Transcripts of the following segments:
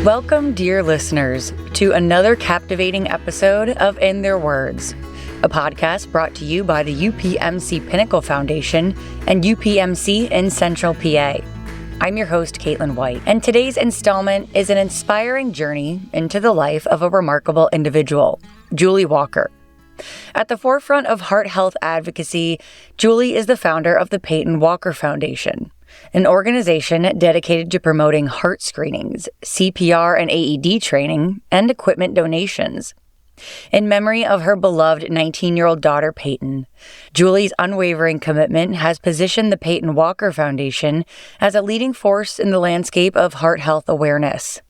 Welcome, dear listeners, to another captivating episode of In Their Words, a podcast brought to you by the UPMC Pinnacle Foundation and UPMC in Central PA. I'm your host, Caitlin White, and today's installment is an inspiring journey into the life of a remarkable individual, Julie Walker. At the forefront of heart health advocacy, Julie is the founder of the Peyton Walker Foundation, an organization dedicated to promoting heart screenings, CPR and AED training, and equipment donations. In memory of her beloved 19-year-old daughter, Peyton, Julie's unwavering commitment has positioned the Peyton Walker Foundation as a leading force in the landscape of heart health awareness.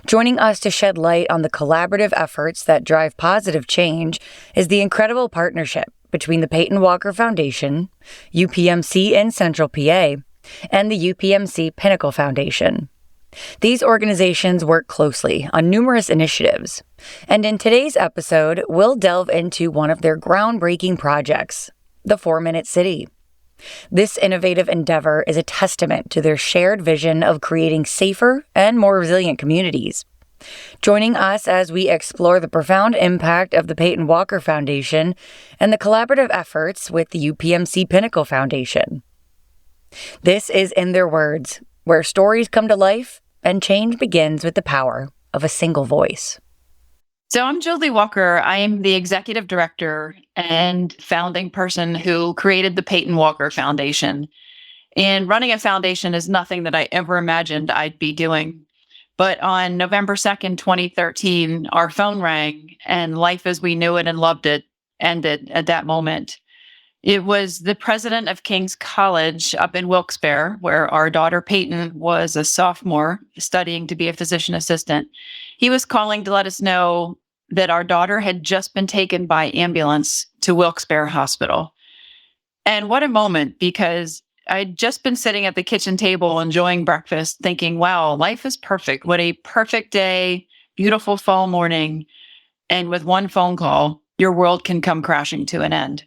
Joining us to shed light on the collaborative efforts that drive positive change is the incredible partnership between the Peyton Walker Foundation, UPMC in Central PA, and the UPMC Pinnacle Foundation. These organizations work closely on numerous initiatives, and in today's episode, we'll delve into one of their groundbreaking projects, the 4-Minute City. This innovative endeavor is a testament to their shared vision of creating safer and more resilient communities. Joining us as we explore the profound impact of the Peyton Walker Foundation and the collaborative efforts with the UPMC Pinnacle Foundation. This is In Their Words, where stories come to life and change begins with the power of a single voice. So I'm Julie Walker. I am the executive director and founding person who created the Peyton Walker Foundation. And running a foundation is nothing that I ever imagined I'd be doing. But on November 2nd, 2013, our phone rang and life as we knew it and loved it ended at that moment. It was the president of King's College up in Wilkes-Barre, where our daughter Peyton was a sophomore studying to be a physician assistant. He was calling to let us know that our daughter had just been taken by ambulance to Wilkes-Barre Hospital. And what a moment, because I'd just been sitting at the kitchen table enjoying breakfast thinking, wow, life is perfect. What a perfect day, beautiful fall morning. And with one phone call, your world can come crashing to an end.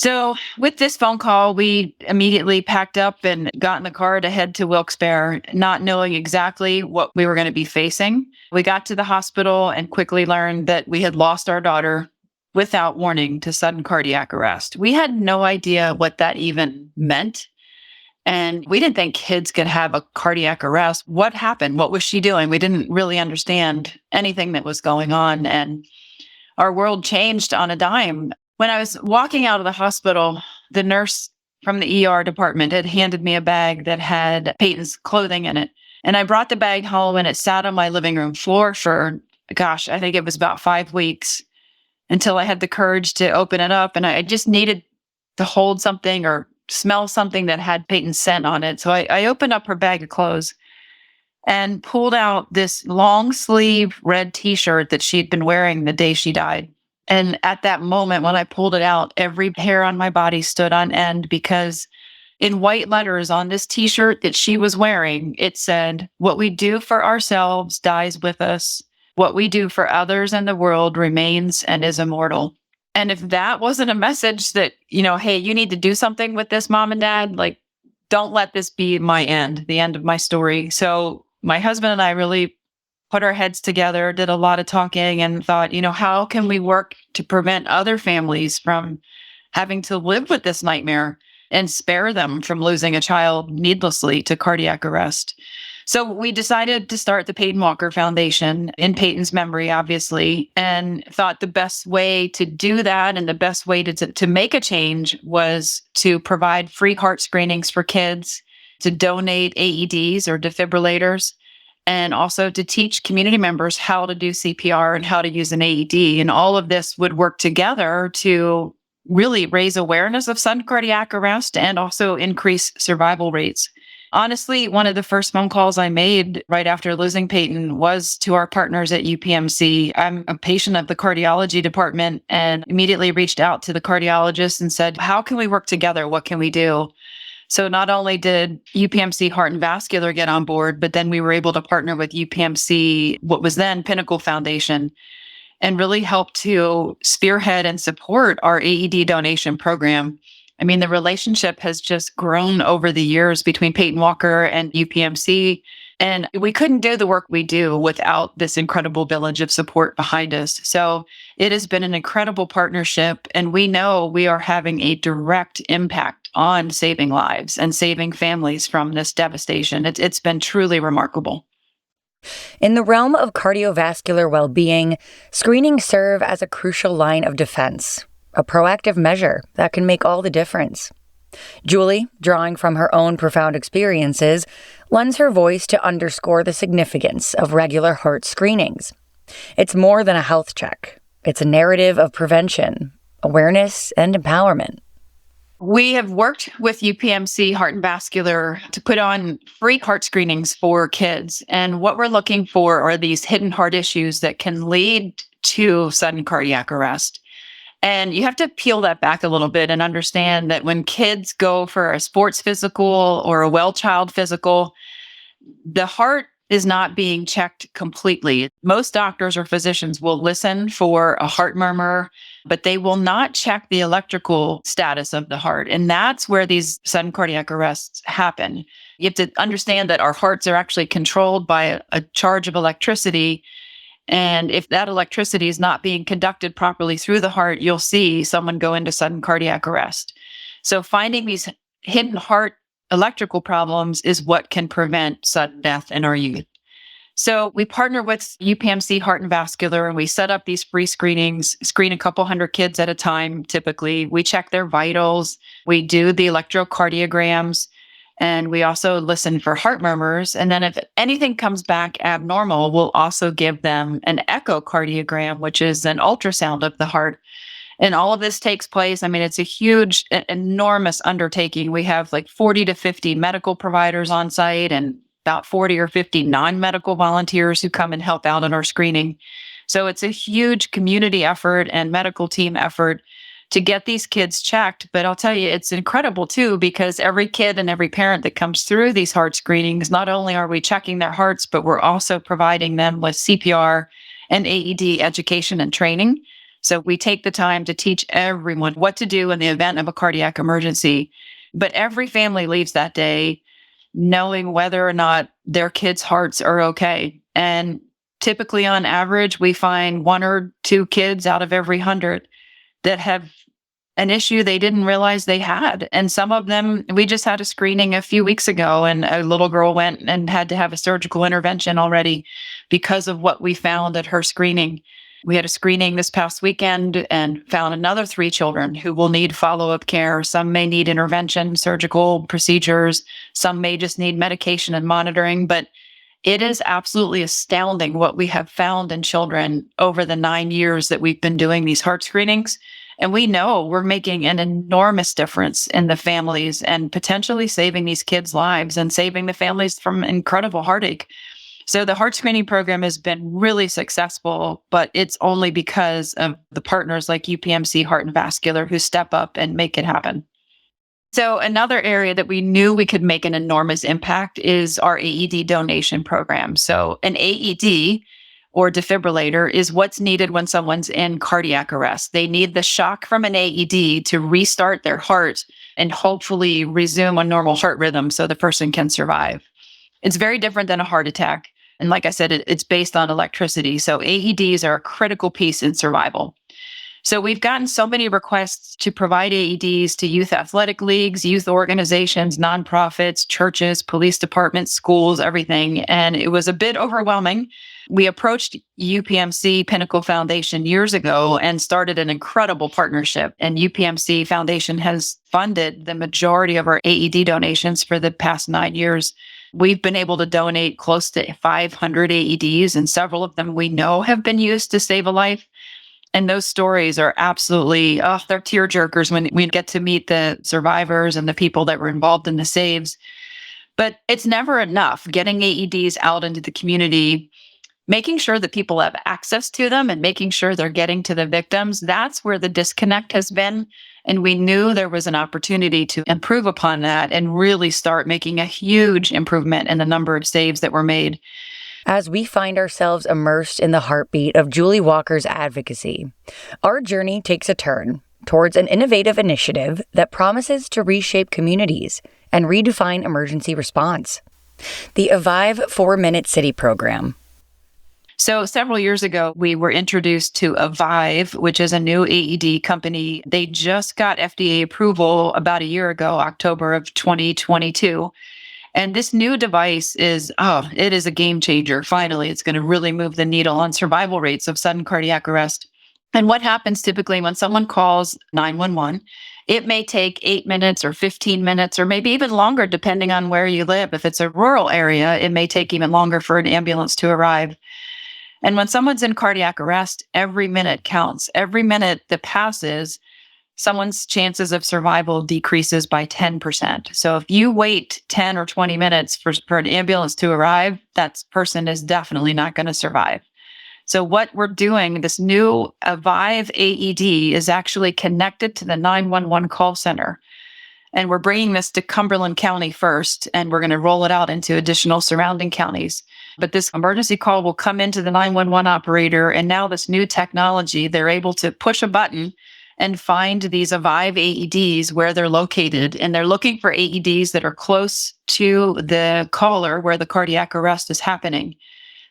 So with this phone call, we immediately packed up and got in the car to head to Wilkes-Barre, not knowing exactly what we were going to be facing. We got to the hospital and quickly learned that we had lost our daughter without warning to sudden cardiac arrest. We had no idea what that even meant. And we didn't think kids could have a cardiac arrest. What happened? What was she doing? We didn't really understand anything that was going on. And our world changed on a dime. When I was walking out of the hospital, the nurse from the ER department had handed me a bag that had Peyton's clothing in it. And I brought the bag home and it sat on my living room floor for, I think it was about 5 weeks until I had the courage to open it up. And I just needed to hold something or smell something that had Peyton's scent on it. So I opened up her bag of clothes and pulled out this long sleeve red t-shirt that she'd been wearing the day she died. And at that moment, when I pulled it out, every hair on my body stood on end because in white letters on this t-shirt that she was wearing, it said, "What we do for ourselves dies with us. What we do for others and the world remains and is immortal." And if that wasn't a message that, hey, you need to do something with this, mom and dad, don't let this be my end, the end of my story. So my husband and I really put our heads together, did a lot of talking and thought, how can we work to prevent other families from having to live with this nightmare and spare them from losing a child needlessly to cardiac arrest? So we decided to start the Peyton Walker Foundation in Peyton's memory, obviously, and thought the best way to do that and the best way to make a change was to provide free heart screenings for kids, to donate AEDs or defibrillators, and also to teach community members how to do CPR and how to use an AED. And all of this would work together to really raise awareness of sudden cardiac arrest and also increase survival rates. Honestly, one of the first phone calls I made right after losing Peyton was to our partners at UPMC. I'm a patient of the cardiology department and immediately reached out to the cardiologist and said, how can we work together? What can we do? So not only did UPMC Heart and Vascular get on board, but then we were able to partner with UPMC, what was then Pinnacle Foundation, and really help to spearhead and support our AED donation program. I mean, the relationship has just grown over the years between Peyton Walker and UPMC. And we couldn't do the work we do without this incredible village of support behind us. So it has been an incredible partnership. And we know we are having a direct impact on saving lives and saving families from this devastation. It's been truly remarkable. In the realm of cardiovascular well-being, screenings serve as a crucial line of defense, a proactive measure that can make all the difference. Julie, drawing from her own profound experiences, lends her voice to underscore the significance of regular heart screenings. It's more than a health check. It's a narrative of prevention, awareness, and empowerment. We have worked with UPMC Heart and Vascular to put on free heart screenings for kids. And what we're looking for are these hidden heart issues that can lead to sudden cardiac arrest. And you have to peel that back a little bit and understand that when kids go for a sports physical or a well-child physical, the heart is not being checked completely. Most doctors or physicians will listen for a heart murmur, but they will not check the electrical status of the heart. And that's where these sudden cardiac arrests happen. You have to understand that our hearts are actually controlled by a charge of electricity. And if that electricity is not being conducted properly through the heart, you'll see someone go into sudden cardiac arrest. So finding these hidden heart electrical problems is what can prevent sudden death in our youth. So we partner with UPMC Heart and Vascular, and we set up these free screenings, screen a couple hundred kids at a time, typically. We check their vitals. We do the electrocardiograms. And we also listen for heart murmurs. And then if anything comes back abnormal, we'll also give them an echocardiogram, which is an ultrasound of the heart. And all of this takes place. I mean, it's a huge, enormous undertaking. We have like 40 to 50 medical providers on site and about 40 or 50 non-medical volunteers who come and help out in our screening. So it's a huge community effort and medical team effort to get these kids checked. But I'll tell you, it's incredible too, because every kid and every parent that comes through these heart screenings, not only are we checking their hearts, but we're also providing them with CPR and AED education and training. So we take the time to teach everyone what to do in the event of a cardiac emergency. But every family leaves that day knowing whether or not their kids' hearts are okay. And typically on average, we find 1 or 2 kids out of every 100 that have an issue they didn't realize they had. And some of them, we just had a screening a few weeks ago, and a little girl went and had to have a surgical intervention already because of what we found at her screening. We had a screening this past weekend and found another 3 children who will need follow-up care. Some may need intervention, surgical procedures. Some may just need medication and monitoring. But it is absolutely astounding what we have found in children over the 9 years that we've been doing these heart screenings. And we know we're making an enormous difference in the families and potentially saving these kids' lives and saving the families from incredible heartache. So the heart screening program has been really successful, but it's only because of the partners like UPMC Heart and Vascular who step up and make it happen. So another area that we knew we could make an enormous impact is our AED donation program. So an AED or defibrillator is what's needed when someone's in cardiac arrest. They need the shock from an AED to restart their heart and hopefully resume a normal heart rhythm so the person can survive. It's very different than a heart attack. And like I said, it's based on electricity. So AEDs are a critical piece in survival. So we've gotten so many requests to provide AEDs to youth athletic leagues, youth organizations, nonprofits, churches, police departments, schools, everything. And it was a bit overwhelming. We approached UPMC Pinnacle Foundation years ago and started an incredible partnership. And UPMC Foundation has funded the majority of our AED donations for the past 9 years. We've been able to donate close to 500 AEDs, and several of them we know have been used to save a life. And those stories are absolutely, they're tearjerkers when we get to meet the survivors and the people that were involved in the saves. But it's never enough getting AEDs out into the community, making sure that people have access to them and making sure they're getting to the victims. That's where the disconnect has been. And we knew there was an opportunity to improve upon that and really start making a huge improvement in the number of saves that were made. As we find ourselves immersed in the heartbeat of Julie Walker's advocacy, our journey takes a turn towards an innovative initiative that promises to reshape communities and redefine emergency response. The Avive 4-Minute City program. So several years ago, we were introduced to Avive, which is a new AED company. They just got FDA approval about a year ago, October of 2022. And this new device it is a game changer. Finally, it's going to really move the needle on survival rates of sudden cardiac arrest. And what happens typically when someone calls 911, it may take 8 minutes or 15 minutes or maybe even longer, depending on where you live. If it's a rural area, it may take even longer for an ambulance to arrive. And when someone's in cardiac arrest, every minute counts. Every minute that passes, someone's chances of survival decreases by 10%. So if you wait 10 or 20 minutes for an ambulance to arrive, that person is definitely not going to survive. So what we're doing, this new Avive AED is actually connected to the 911 call center. And we're bringing this to Cumberland County first, and we're going to roll it out into additional surrounding counties. But this emergency call will come into the 911 operator, and now this new technology, they're able to push a button and find these Avive AEDs where they're located. And they're looking for AEDs that are close to the caller where the cardiac arrest is happening.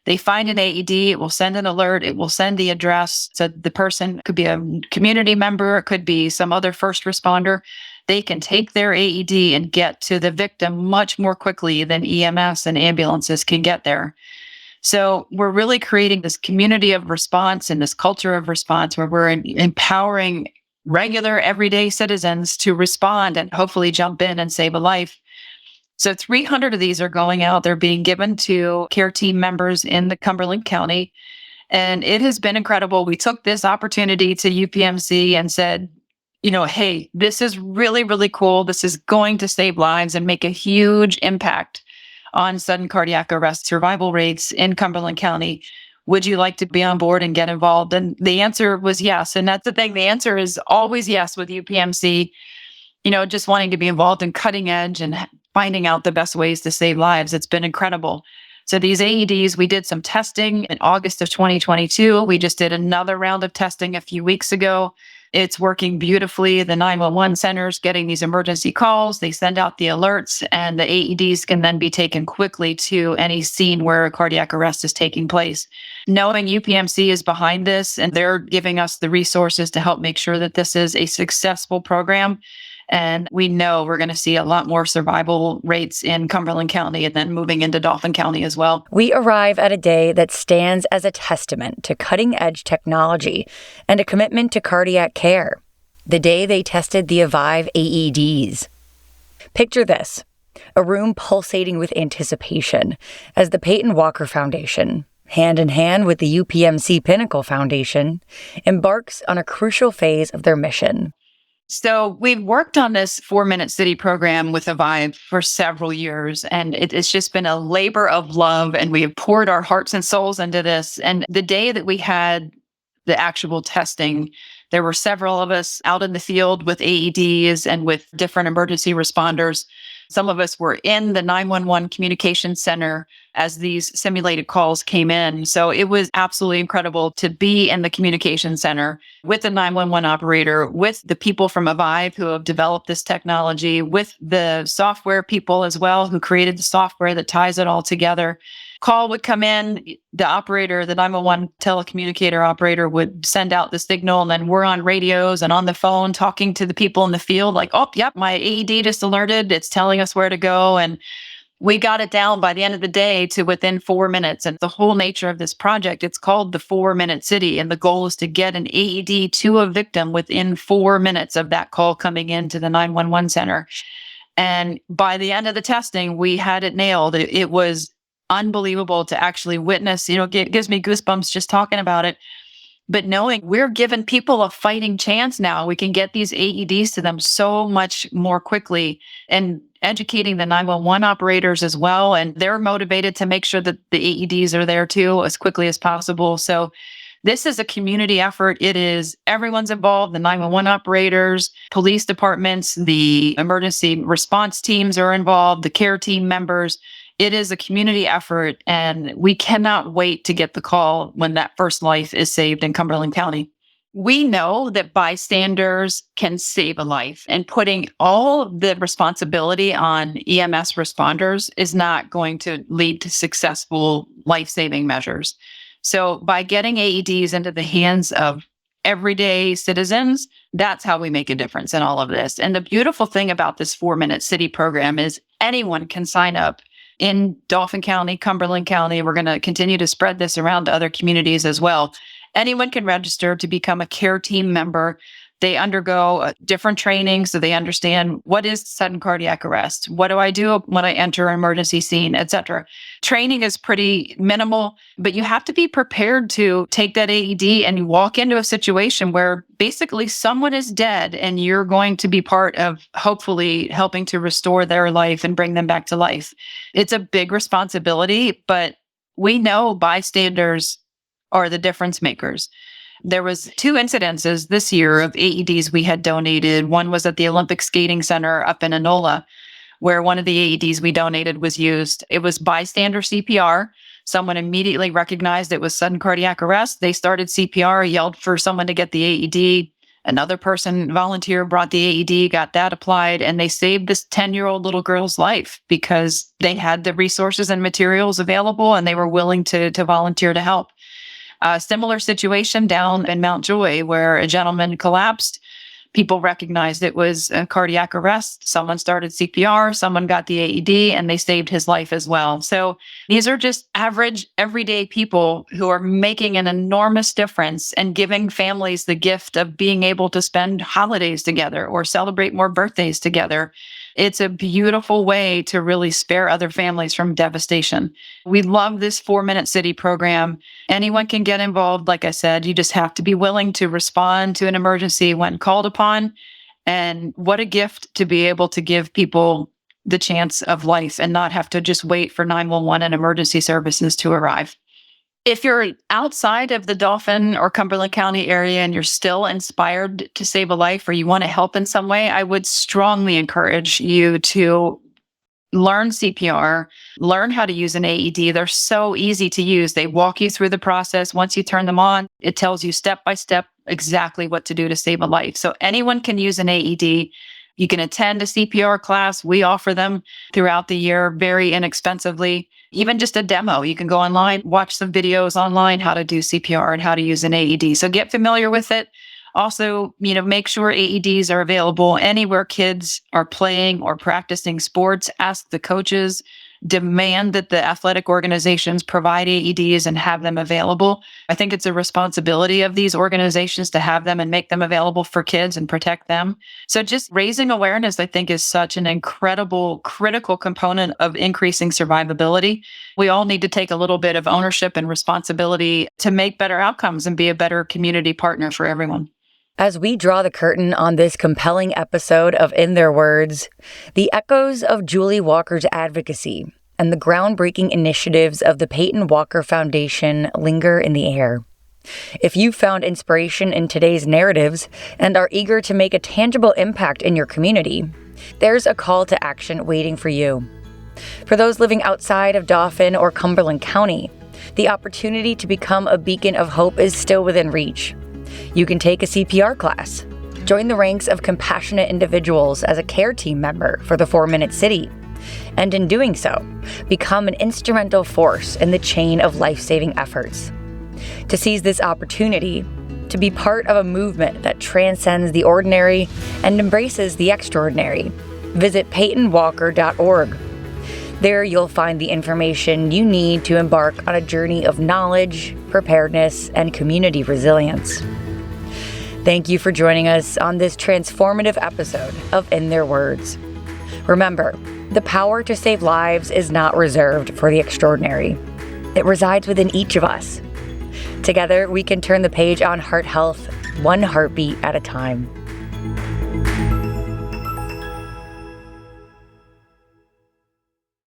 They find an AED, it will send an alert, it will send the address. So the person could be a community member, it could be some other first responder. They can take their AED and get to the victim much more quickly than EMS and ambulances can get there. So we're really creating this community of response and this culture of response where we're empowering regular, everyday citizens to respond and hopefully jump in and save a life. So 300 of these are going out. They're being given to care team members in the Cumberland County. And it has been incredible. We took this opportunity to UPMC and said, hey, this is really, really cool. This is going to save lives and make a huge impact on sudden cardiac arrest survival rates in Cumberland County. Would you like to be on board and get involved? And the answer was yes. And that's the thing. The answer is always yes with UPMC, just wanting to be involved in cutting edge and finding out the best ways to save lives. It's been incredible. So these AEDs, we did some testing in August of 2022. We just did another round of testing a few weeks ago. It's working beautifully. The 911 centers getting these emergency calls. They send out the alerts, and the AEDs can then be taken quickly to any scene where a cardiac arrest is taking place. Knowing UPMC is behind this, and they're giving us the resources to help make sure that this is a successful program. And we know we're going to see a lot more survival rates in Cumberland County and then moving into Dauphin County as well. We arrive at a day that stands as a testament to cutting-edge technology and a commitment to cardiac care. The day they tested the Avive AEDs. Picture this, a room pulsating with anticipation as the Peyton Walker Foundation, hand in hand with the UPMC Pinnacle Foundation, embarks on a crucial phase of their mission. So we've worked on this 4-Minute City program with Avive for several years, and it's just been a labor of love, and we have poured our hearts and souls into this. And the day that we had the actual testing, there were several of us out in the field with AEDs and with different emergency responders. Some of us were in the 911 communication center as these simulated calls came in. So it was absolutely incredible to be in the communication center with the 911 operator, with the people from Avive who have developed this technology, with the software people as well who created the software that ties it all together. Call would come in, the operator, the 911 telecommunicator operator would send out the signal, and then we're on radios and on the phone talking to the people in the field like, oh, yep, my AED just alerted. It's telling us where to go. And we got it down by the end of the day to within 4 minutes. And the whole nature of this project, it's called the 4-Minute City. And the goal is to get an AED to a victim within 4 minutes of that call coming into the 911 center. And by the end of the testing, we had it nailed. It was unbelievable to actually witness. It gives me goosebumps just talking about it. But knowing we're giving people a fighting chance now, we can get these AEDs to them so much more quickly, and educating the 911 operators as well. And they're motivated to make sure that the AEDs are there too as quickly as possible. So this is a community effort. It is everyone's involved, the 911 operators, police departments, the emergency response teams are involved, the care team members. It is a community effort, and we cannot wait to get the call when that first life is saved in Cumberland County. We know that bystanders can save a life, and putting all of the responsibility on EMS responders is not going to lead to successful life-saving measures. So by getting AEDs into the hands of everyday citizens, that's how we make a difference in all of this. And the beautiful thing about this 4-Minute City program is anyone can sign up in Dauphin County, Cumberland County. We're going to continue to spread this around to other communities as well. Anyone can register to become a care team member. They undergo different training so they understand what is sudden cardiac arrest, what do I do when I enter an emergency scene, etc. Training is pretty minimal, but you have to be prepared to take that AED and you walk into a situation where basically someone is dead and you're going to be part of hopefully helping to restore their life and bring them back to life. It's a big responsibility, but we know bystanders are the difference makers. There was 2 incidences this year of AEDs we had donated. One was at the Olympic Skating Center up in Enola, where one of the AEDs we donated was used. It was bystander CPR. Someone immediately recognized it was sudden cardiac arrest. They started CPR, yelled for someone to get the AED. Another person, volunteer, brought the AED, got that applied, and they saved this 10-year-old little girl's life because they had the resources and materials available and they were willing to volunteer to help. A similar situation down in Mount Joy where a gentleman collapsed. People recognized it was a cardiac arrest. Someone started CPR, someone got the AED, and they saved his life as well. So these are just average, everyday people who are making an enormous difference and giving families the gift of being able to spend holidays together or celebrate more birthdays together. It's a beautiful way to really spare other families from devastation. We love this 4-Minute City program. Anyone can get involved. Like I said, you just have to be willing to respond to an emergency when called upon. And what a gift to be able to give people the chance of life and not have to just wait for 911 and emergency services to arrive. If you're outside of the Dauphin or Cumberland County area and you're still inspired to save a life or you want to help in some way, I would strongly encourage you to learn CPR, learn how to use an AED. They're so easy to use. They walk you through the process. Once you turn them on, it tells you step by step exactly what to do to save a life. So anyone can use an AED. You can attend a CPR class. We offer them throughout the year very inexpensively. Even just a demo. You can go online, watch some videos online, how to do CPR and how to use an AED. So get familiar with it. Also, make sure AEDs are available anywhere kids are playing or practicing sports. Ask the coaches, demand that the athletic organizations provide AEDs and have them available. I think it's a responsibility of these organizations to have them and make them available for kids and protect them. So just raising awareness, I think, is such an incredible, critical component of increasing survivability. We all need to take a little bit of ownership and responsibility to make better outcomes and be a better community partner for everyone. As we draw the curtain on this compelling episode of In Their Words, the echoes of Julie Walker's advocacy and the groundbreaking initiatives of the Peyton Walker Foundation linger in the air. If you found inspiration in today's narratives and are eager to make a tangible impact in your community, there's a call to action waiting for you. For those living outside of Dauphin or Cumberland County, the opportunity to become a beacon of hope is still within reach. You can take a CPR class, join the ranks of compassionate individuals as a care team member for the 4-Minute City, and in doing so, become an instrumental force in the chain of life-saving efforts. To seize this opportunity, to be part of a movement that transcends the ordinary and embraces the extraordinary, visit PeytonWalker.org. There you'll find the information you need to embark on a journey of knowledge, preparedness, and community resilience. Thank you for joining us on this transformative episode of In Their Words. Remember, the power to save lives is not reserved for the extraordinary. It resides within each of us. Together, we can turn the page on heart health, one heartbeat at a time.